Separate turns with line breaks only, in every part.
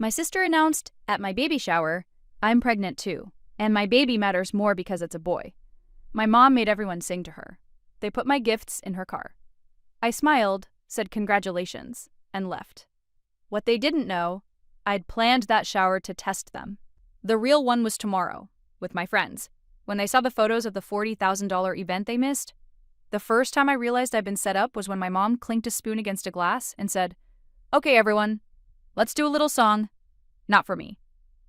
My sister announced at my baby shower, I'm pregnant too, and my baby matters more because it's a boy. My mom made everyone sing to her. They put my gifts in her car. I smiled, said congratulations, and left. What they didn't know, I'd planned that shower to test them. The real one was tomorrow, with my friends. When they saw the photos of the $40,000 event they missed, the first time I realized I'd been set up was when my mom clinked a spoon against a glass and said, "Okay, everyone, let's do a little song." Not for me,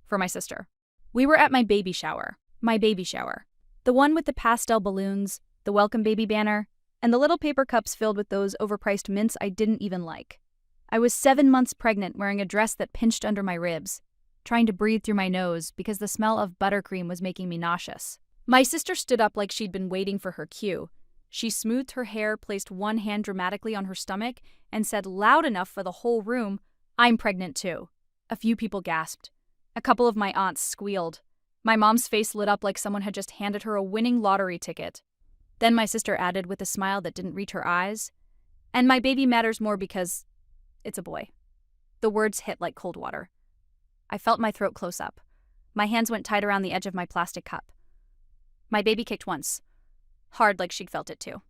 for my sister. We were at my baby shower. The one with the pastel balloons, the welcome baby banner, and the little paper cups filled with those overpriced mints I didn't even like. I was 7 months pregnant, wearing a dress that pinched under my ribs, trying to breathe through my nose because the smell of buttercream was making me nauseous. My sister stood up like she'd been waiting for her cue. She smoothed her hair, placed one hand dramatically on her stomach, and said loud enough for the whole room, "I'm pregnant too." A few people gasped. A couple of my aunts squealed. My mom's face lit up like someone had just handed her a winning lottery ticket. Then my sister added with a smile that didn't reach her eyes, "And my baby matters more because it's a boy." The words hit like cold water. I felt my throat close up. My hands went tight around the edge of my plastic cup. My baby kicked once, hard like she'd felt it too.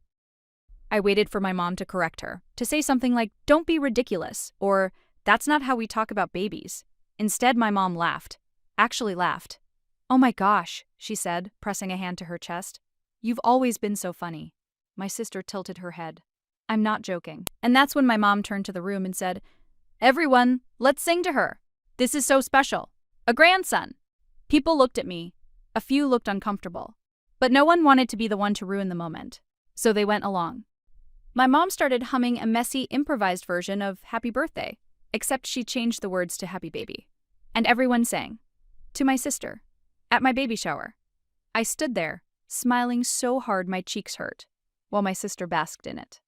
I waited for my mom to correct her, to say something like, "Don't be ridiculous," or "That's not how we talk about babies." Instead, my mom laughed. Actually laughed. "Oh my gosh," she said, pressing a hand to her chest. "You've always been so funny." My sister tilted her head. "I'm not joking." And that's when my mom turned to the room and said, "Everyone, let's sing to her. This is so special. A grandson." People looked at me. A few looked uncomfortable. But no one wanted to be the one to ruin the moment. So they went along. My mom started humming a messy, improvised version of Happy Birthday, except she changed the words to Happy Baby. And everyone sang. To my sister. At my baby shower. I stood there, smiling so hard my cheeks hurt, while my sister basked in it.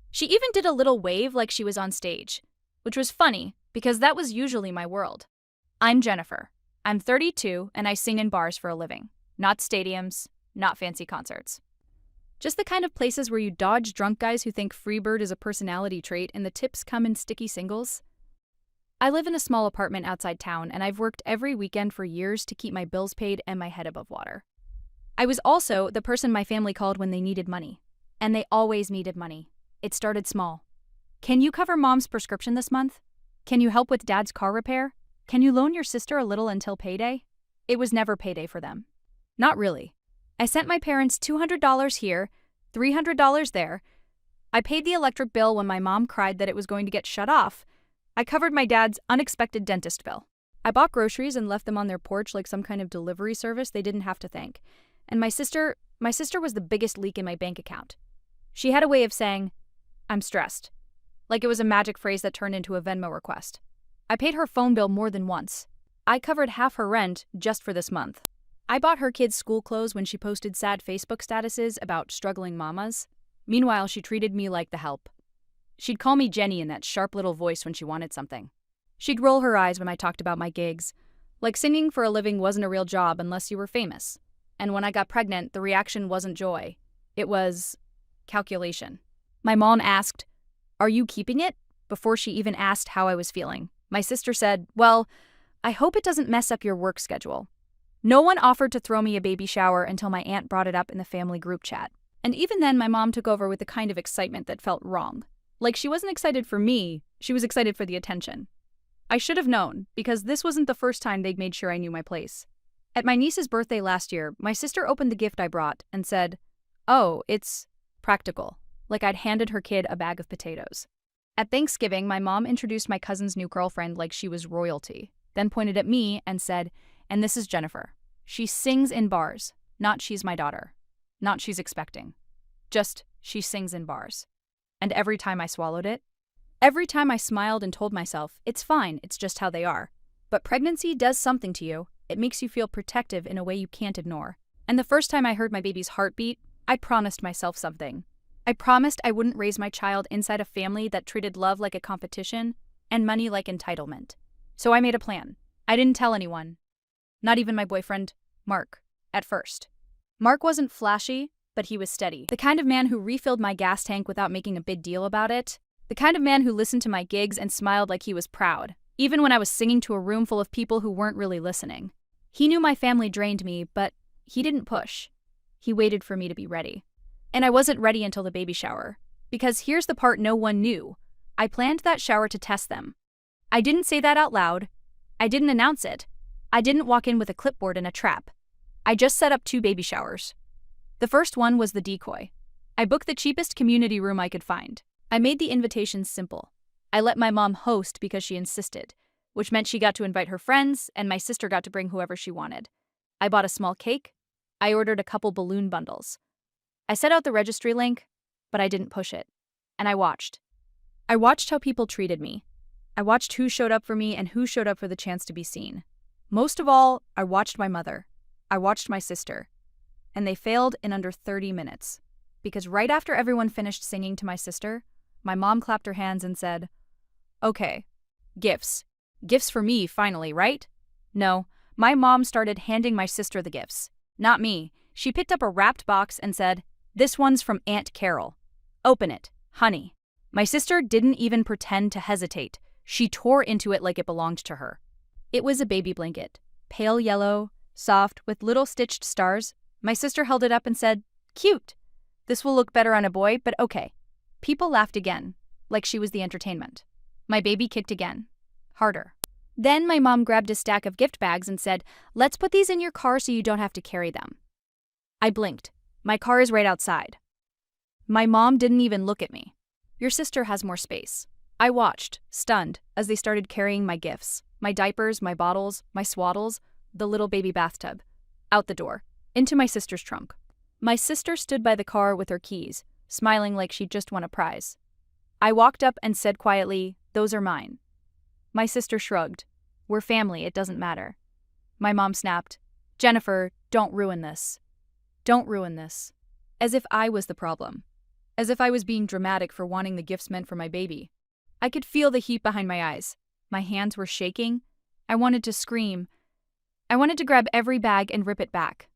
She even did a little wave like she was on stage, which was funny because that was usually my world. I'm Jennifer. I'm 32 and I sing in bars for a living. Not stadiums, not fancy concerts. Just the kind of places where you dodge drunk guys who think Freebird is a personality trait and the tips come in sticky singles. I live in a small apartment outside town and I've worked every weekend for years to keep my bills paid and my head above water. I was also the person my family called when they needed money. And they always needed money. It started small. Can you cover mom's prescription this month? Can you help with dad's car repair? Can you loan your sister a little until payday? It was never payday for them. Not really. I sent my parents $200 here, $300 there. I paid the electric bill when my mom cried that it was going to get shut off. I covered my dad's unexpected dentist bill. I bought groceries and left them on their porch like some kind of delivery service they didn't have to thank. And my sister was the biggest leak in my bank account. She had a way of saying, "I'm stressed," like it was a magic phrase that turned into a Venmo request. I paid her phone bill more than once. I covered half her rent just for this month. I bought her kids' school clothes when she posted sad Facebook statuses about struggling mamas. Meanwhile, she treated me like the help. She'd call me Jenny in that sharp little voice when she wanted something. She'd roll her eyes when I talked about my gigs, like singing for a living wasn't a real job unless you were famous. And when I got pregnant, the reaction wasn't joy. It was calculation. My mom asked, "Are you keeping it?" before she even asked how I was feeling. My sister said, "Well, I hope it doesn't mess up your work schedule." No one offered to throw me a baby shower until my aunt brought it up in the family group chat. And even then, my mom took over with the kind of excitement that felt wrong. Like she wasn't excited for me, she was excited for the attention. I should have known, because this wasn't the first time they'd made sure I knew my place. At my niece's birthday last year, my sister opened the gift I brought and said, "Oh, it's practical," like I'd handed her kid a bag of potatoes. At Thanksgiving, my mom introduced my cousin's new girlfriend like she was royalty, then pointed at me and said, "And this is Jennifer. She sings in bars, not she's my daughter, not she's expecting. Just she sings in bars." And every time I swallowed it, every time I smiled and told myself, it's fine, it's just how they are. But pregnancy does something to you. It makes you feel protective in a way you can't ignore. And the first time I heard my baby's heartbeat, I promised myself something. I promised I wouldn't raise my child inside a family that treated love like a competition and money like entitlement. So I made a plan. I didn't tell anyone. Not even my boyfriend, Mark, at first. Mark wasn't flashy, but he was steady. The kind of man who refilled my gas tank without making a big deal about it. The kind of man who listened to my gigs and smiled like he was proud, even when I was singing to a room full of people who weren't really listening. He knew my family drained me, but he didn't push. He waited for me to be ready. And I wasn't ready until the baby shower. Because here's the part no one knew. I planned that shower to test them. I didn't say that out loud. I didn't announce it. I didn't walk in with a clipboard and a trap. I just set up 2 baby showers. The first one was the decoy. I booked the cheapest community room I could find. I made the invitations simple. I let my mom host because she insisted, which meant she got to invite her friends and my sister got to bring whoever she wanted. I bought a small cake. I ordered a couple balloon bundles. I set out the registry link, but I didn't push it. And I watched. I watched how people treated me. I watched who showed up for me and who showed up for the chance to be seen. Most of all, I watched my mother. I watched my sister. And they failed in under 30 minutes. Because right after everyone finished singing to my sister, my mom clapped her hands and said, "Okay, gifts. Gifts for me, finally, right?" No, my mom started handing my sister the gifts. Not me. She picked up a wrapped box and said, "This one's from Aunt Carol. Open it, honey." My sister didn't even pretend to hesitate. She tore into it like it belonged to her. It was a baby blanket, pale yellow, soft, with little stitched stars. My sister held it up and said, "Cute. This will look better on a boy, but okay." People laughed again, like she was the entertainment. My baby kicked again, harder. Then my mom grabbed a stack of gift bags and said, "Let's put these in your car so you don't have to carry them." I blinked. My car is right outside. My mom didn't even look at me. "Your sister has more space." I watched, stunned, as they started carrying my gifts, my diapers, my bottles, my swaddles, the little baby bathtub, out the door, into my sister's trunk. My sister stood by the car with her keys, smiling like she'd just won a prize. I walked up and said quietly, "Those are mine." My sister shrugged. "We're family, it doesn't matter." My mom snapped, "Jennifer, don't ruin this. Don't ruin this." As if I was the problem. As if I was being dramatic for wanting the gifts meant for my baby. I could feel the heat behind my eyes. My hands were shaking. I wanted to scream. I wanted to grab every bag and rip it back.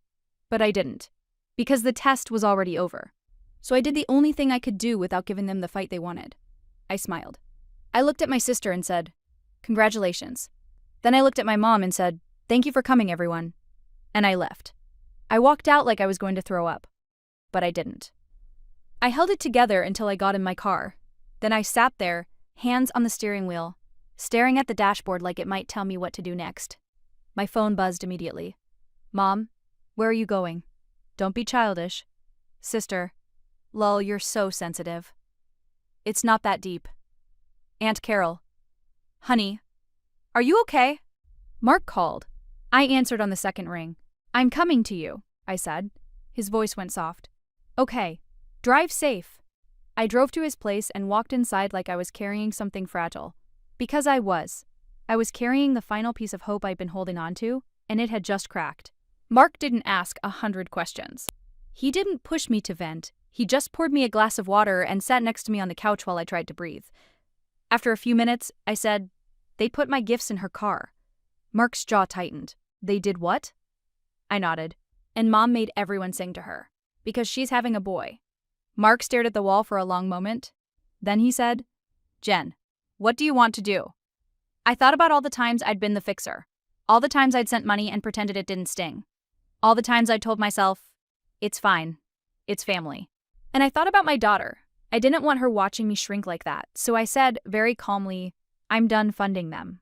But I didn't. Because the test was already over. So I did the only thing I could do without giving them the fight they wanted. I smiled. I looked at my sister and said, "Congratulations." Then I looked at my mom and said, "Thank you for coming, everyone." And I left. I walked out like I was going to throw up. But I didn't. I held it together until I got in my car. Then I sat there, hands on the steering wheel, staring at the dashboard like it might tell me what to do next. My phone buzzed immediately. "Mom, where are you going? Don't be childish." "Sister, lol, you're so sensitive." "It's not that deep." "Aunt Carol." "Honey, are you okay?" Mark called. I answered on the second ring. "I'm coming to you," I said. His voice went soft. "Okay, drive safe." I drove to his place and walked inside like I was carrying something fragile. Because I was. I was carrying the final piece of hope I'd been holding on to, and it had just cracked. Mark didn't ask 100 questions. He didn't push me to vent. He just poured me a glass of water and sat next to me on the couch while I tried to breathe. After a few minutes, I said, "They put my gifts in her car." Mark's jaw tightened. "They did what?" I nodded. "And Mom made everyone sing to her. Because she's having a boy." Mark stared at the wall for a long moment. Then he said, "Jen, what do you want to do?" I thought about all the times I'd been the fixer. All the times I'd sent money and pretended it didn't sting. All the times I'd told myself, "It's fine. It's family." And I thought about my daughter. I didn't want her watching me shrink like that, so I said, very calmly, "I'm done funding them."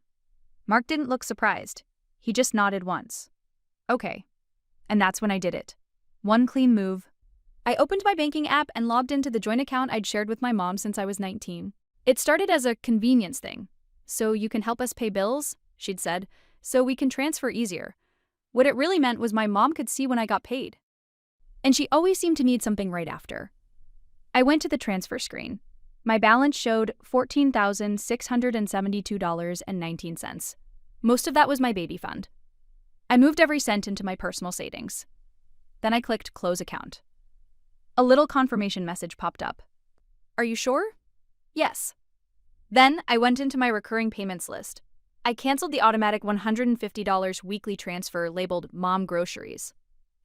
Mark didn't look surprised. He just nodded once. "Okay." And that's when I did it. One clean move. I opened my banking app and logged into the joint account I'd shared with my mom since I was 19. It started as a convenience thing. "So you can help us pay bills," she'd said, "so we can transfer easier." What it really meant was my mom could see when I got paid. And she always seemed to need something right after. I went to the transfer screen. My balance showed $14,672.19. Most of that was my baby fund. I moved every cent into my personal savings. Then I clicked Close Account. A little confirmation message popped up. "Are you sure?" "Yes." Then I went into my recurring payments list. I canceled the automatic $150 weekly transfer labeled Mom Groceries.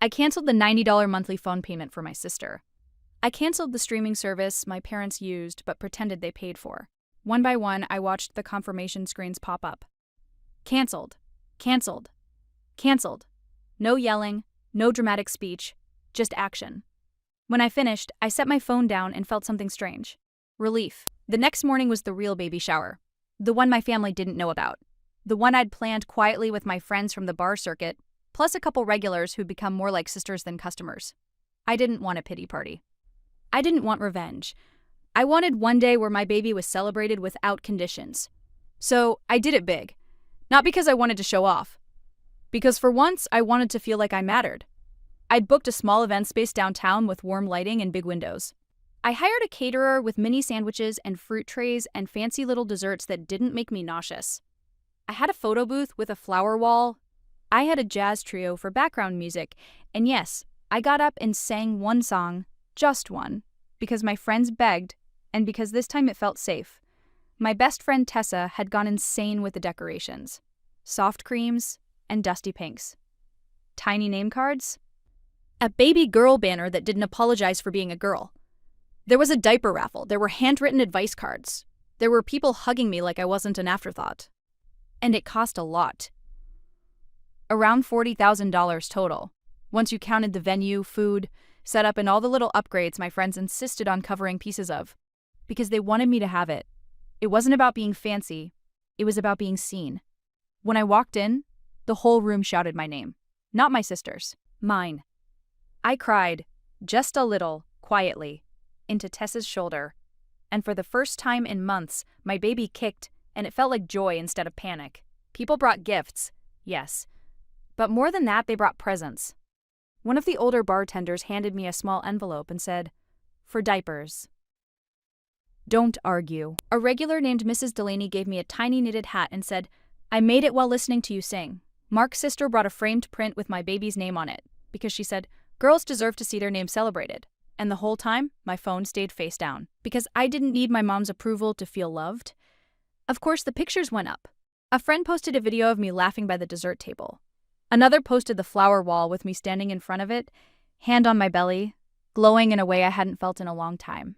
I canceled the $90 monthly phone payment for my sister. I canceled the streaming service my parents used but pretended they paid for. One by one, I watched the confirmation screens pop up. Cancelled. Cancelled. Cancelled. No yelling, no dramatic speech, just action. When I finished, I set my phone down and felt something strange. Relief. The next morning was the real baby shower. The one my family didn't know about. The one I'd planned quietly with my friends from the bar circuit, plus a couple regulars who'd become more like sisters than customers. I didn't want a pity party. I didn't want revenge. I wanted one day where my baby was celebrated without conditions. So I did it big. Not because I wanted to show off. Because for once, I wanted to feel like I mattered. I'd booked a small event space downtown with warm lighting and big windows. I hired a caterer with mini sandwiches and fruit trays and fancy little desserts that didn't make me nauseous. I had a photo booth with a flower wall. I had a jazz trio for background music. And yes, I got up and sang one song, just one, because my friends begged, and because this time it felt safe. My best friend Tessa had gone insane with the decorations. Soft creams and dusty pinks. Tiny name cards. A baby girl banner that didn't apologize for being a girl. There was a diaper raffle. There were handwritten advice cards. There were people hugging me like I wasn't an afterthought. And it cost a lot. Around $40,000 total, once you counted the venue, food, setup, and all the little upgrades my friends insisted on covering pieces of. Because they wanted me to have it. It wasn't about being fancy. It was about being seen. When I walked in, the whole room shouted my name. Not my sister's. Mine. I cried, just a little, quietly, into Tessa's shoulder. And for the first time in months, my baby kicked, and it felt like joy instead of panic. People brought gifts, yes. But more than that, they brought presents. One of the older bartenders handed me a small envelope and said, "For diapers." Don't argue. A regular named Mrs. Delaney gave me a tiny knitted hat and said, "I made it while listening to you sing." Mark's sister brought a framed print with my baby's name on it, because she said, girls deserve to see their name celebrated. And the whole time, my phone stayed face down, because I didn't need my mom's approval to feel loved. Of course, the pictures went up. A friend posted a video of me laughing by the dessert table. Another posted the flower wall with me standing in front of it, hand on my belly, glowing in a way I hadn't felt in a long time.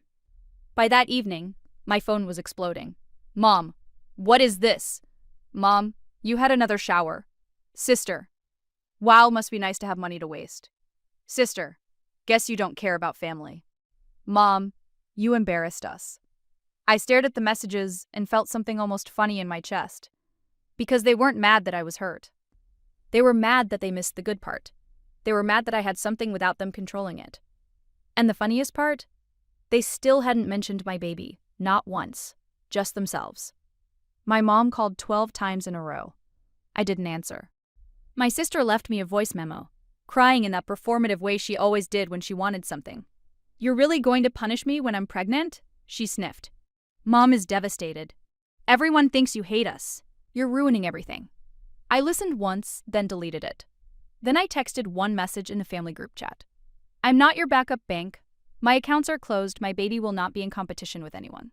By that evening, my phone was exploding. Mom, what is this? Mom, you had another shower. Sister, wow, must be nice to have money to waste. Sister, guess you don't care about family. Mom, you embarrassed us. I stared at the messages and felt something almost funny in my chest. Because they weren't mad that I was hurt. They were mad that they missed the good part. They were mad that I had something without them controlling it. And the funniest part? They still hadn't mentioned my baby, not once, just themselves. My mom called 12 times in a row. I didn't answer. My sister left me a voice memo, crying in that performative way she always did when she wanted something. You're really going to punish me when I'm pregnant? She sniffed. Mom is devastated. Everyone thinks you hate us. You're ruining everything. I listened once, then deleted it. Then I texted one message in the family group chat. I'm not your backup bank. My accounts are closed. My baby will not be in competition with anyone.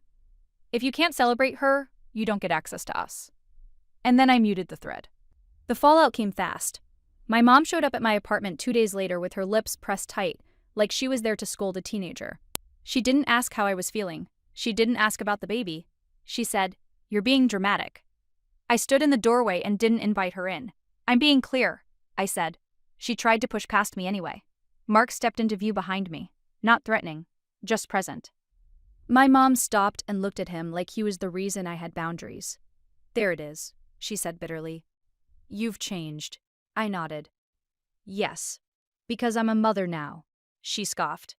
If you can't celebrate her, you don't get access to us. And then I muted the thread. The fallout came fast. My mom showed up at my apartment 2 days later with her lips pressed tight, like she was there to scold a teenager. She didn't ask how I was feeling. She didn't ask about the baby. She said, "You're being dramatic." I stood in the doorway and didn't invite her in. "I'm being clear," I said. She tried to push past me anyway. Mark stepped into view behind me, not threatening, just present. My mom stopped and looked at him like he was the reason I had boundaries. "There it is," she said bitterly. "You've changed." I nodded. "Yes, because I'm a mother now," she scoffed.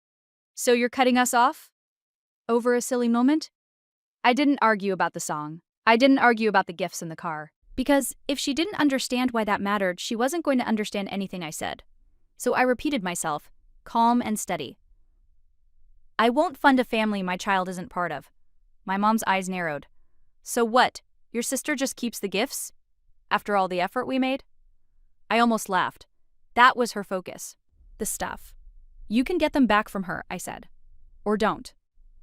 "So you're cutting us off? Over a silly moment?" I didn't argue about the song. I didn't argue about the gifts in the car. Because if she didn't understand why that mattered, she wasn't going to understand anything I said. So I repeated myself, calm and steady. I won't fund a family my child isn't part of. My mom's eyes narrowed. So what? Your sister just keeps the gifts? After all the effort we made? I almost laughed. That was her focus. The stuff. You can get them back from her, I said. Or don't.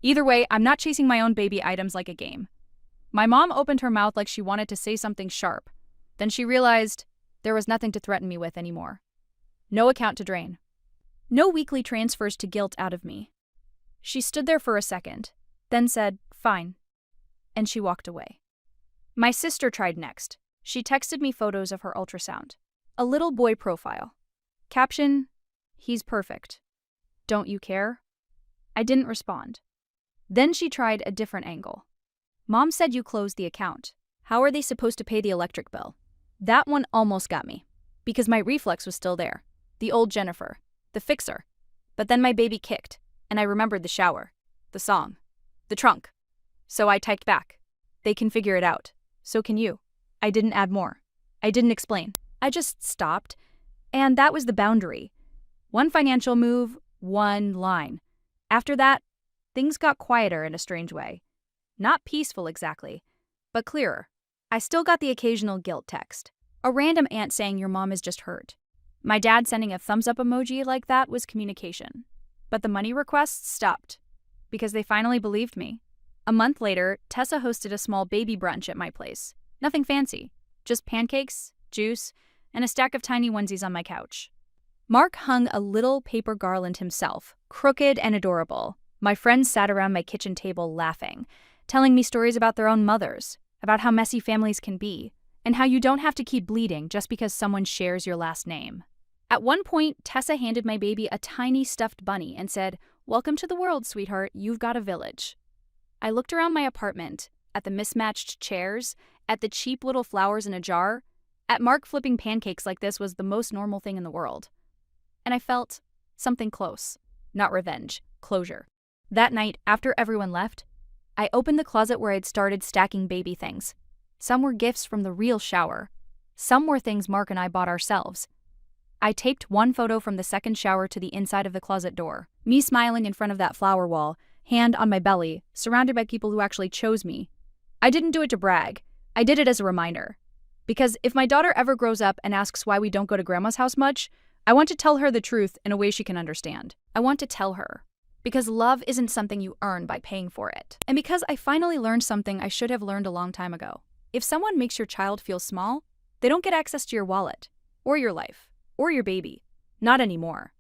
Either way, I'm not chasing my own baby items like a game. My mom opened her mouth like she wanted to say something sharp. Then she realized there was nothing to threaten me with anymore. No account to drain. No weekly transfers to guilt out of me. She stood there for a second, then said, "Fine. and she walked away. My sister tried next. She texted me photos of her ultrasound. A little boy profile. Caption, "He's perfect. Don't you care?" I didn't respond. Then she tried a different angle. "Mom said you closed the account. How are they supposed to pay the electric bill?" That one almost got me, because my reflex was still there. The old Jennifer. The fixer. But then my baby kicked, and I remembered the shower, the song, the trunk. So I typed back. "They can figure it out. So can you." I didn't add more. I didn't explain. I just stopped, and that was the boundary. One financial move, one line. After that, things got quieter in a strange way. Not peaceful exactly, but clearer. I still got the occasional guilt text. A random aunt saying your mom is just hurt. My dad sending a thumbs up emoji like that was communication. But the money requests stopped, because they finally believed me. A month later, Tessa hosted a small baby brunch at my place. Nothing fancy, just pancakes, juice, and a stack of tiny onesies on my couch. Mark hung a little paper garland himself, crooked and adorable. My friends sat around my kitchen table laughing, telling me stories about their own mothers, about how messy families can be, and how you don't have to keep bleeding just because someone shares your last name. At one point, Tessa handed my baby a tiny stuffed bunny and said, "Welcome to the world, sweetheart, you've got a village." I looked around my apartment, at the mismatched chairs, at the cheap little flowers in a jar, at Mark flipping pancakes like this was the most normal thing in the world. And I felt something close. Not revenge, closure. That night, after everyone left, I opened the closet where I'd started stacking baby things. Some were gifts from the real shower. Some were things Mark and I bought ourselves. I taped one photo from the second shower to the inside of the closet door. Me smiling in front of that flower wall, hand on my belly, surrounded by people who actually chose me. I didn't do it to brag. I did it as a reminder. Because if my daughter ever grows up and asks why we don't go to grandma's house much, I want to tell her the truth in a way she can understand. I want to tell her. Because love isn't something you earn by paying for it. And because I finally learned something I should have learned a long time ago. If someone makes your child feel small, they don't get access to your wallet, or your life, or your baby. Not anymore.